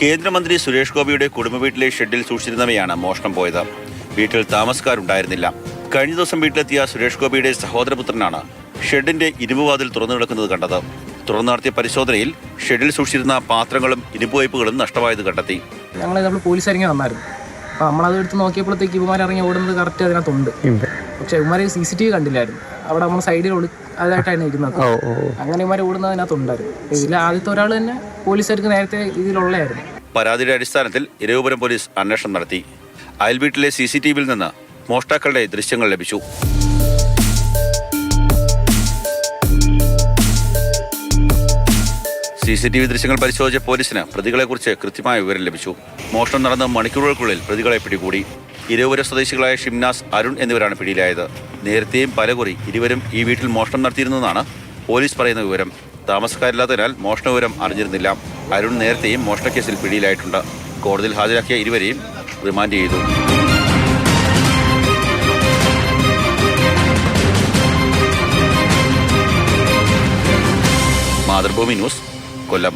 കേന്ദ്രമന്ത്രി സുരേഷ് ഗോപിയുടെ കുടുംബ വീട്ടിലെ ഷെഡിൽ സൂക്ഷിച്ചിരുന്നവയാണ് മോഷണം പോയത്. വീട്ടിൽ താമസക്കാരുണ്ടായിരുന്നില്ല. കഴിഞ്ഞ ദിവസം വീട്ടിലെത്തിയ സുരേഷ് ഗോപിയുടെ സഹോദരപുത്രനാണ് ഷെഡിന്റെ ഇരുമ്പുവാതിൽ തുറന്നു കിടക്കുന്നത് കണ്ടത്. തുറന്നു നടത്തിയ പരിശോധനയിൽ ഷെഡിൽ സൂക്ഷിച്ചിരുന്ന പാത്രങ്ങളും ഇരുമ്പുവയ്പ്പുകളും നഷ്ടമായത് കണ്ടെത്തി. നമ്മൾ പോലീസ് ഇറങ്ങി വന്നായിരുന്നു. അപ്പോൾ നമ്മളത് എടുത്ത് നോക്കിയപ്പോഴത്തേക്ക് ഇവന്മാർ ഇറങ്ങി ഓടുന്നത് കറക്റ്റ് അതിനകത്തുണ്ട്. പക്ഷെ ഇവന്മാർ CCTV കണ്ടില്ലായിരുന്നു. അവിടെ നമ്മൾ സൈഡിൽ അതായിട്ടാണ് ഇരുന്നത്. അങ്ങനെ ഇവന്മാർ ഓടുന്നത് അതിനകത്തുണ്ടായിരുന്നു. ഇതിൽ ആദ്യത്തെ ഒരാൾ തന്നെ പോലീസുകാർക്ക് നേരത്തെ ഇതിലുള്ളതായിരുന്നു. പരാതിയുടെ അടിസ്ഥാനത്തിൽ ഇരവിപുരം പോലീസ് അന്വേഷണം നടത്തി. അയൽവീട്ടിലെ CCTVയിൽ നിന്ന് മോഷ്ടാക്കളുടെ ദൃശ്യങ്ങൾ ലഭിച്ചു. CCTV ദൃശ്യങ്ങൾ പരിശോധിച്ച പോലീസിന് പ്രതികളെക്കുറിച്ച് കൃത്യമായ വിവരം ലഭിച്ചു. മോഷണം നടന്ന മണിക്കൂറുകൾക്കുള്ളിൽ പ്രതികളെ പിടികൂടി. ഇരവിപുരം സ്വദേശികളായ ഷിംനാസ്, അരുൺ എന്നിവരാണ് പിടിയിലായത്. നേരത്തെയും പലകുറി ഇരുവരും ഈ വീട്ടിൽ മോഷണം നടത്തിയിരുന്നതാണ് പോലീസ് പറയുന്ന വിവരം. താമസക്കാരില്ലാത്തതിനാൽ മോഷണ വിവരം അറിഞ്ഞിരുന്നില്ല. അരുൺ നേരത്തെയും മോഷണക്കേസിൽ പിടിയിലായിട്ടുണ്ട്. കോടതിയിൽ ഹാജരാക്കിയ ഇരുവരെയും റിമാൻഡ് ചെയ്തു. മാതൃഭൂമി ന്യൂസ്, കൊല്ലം.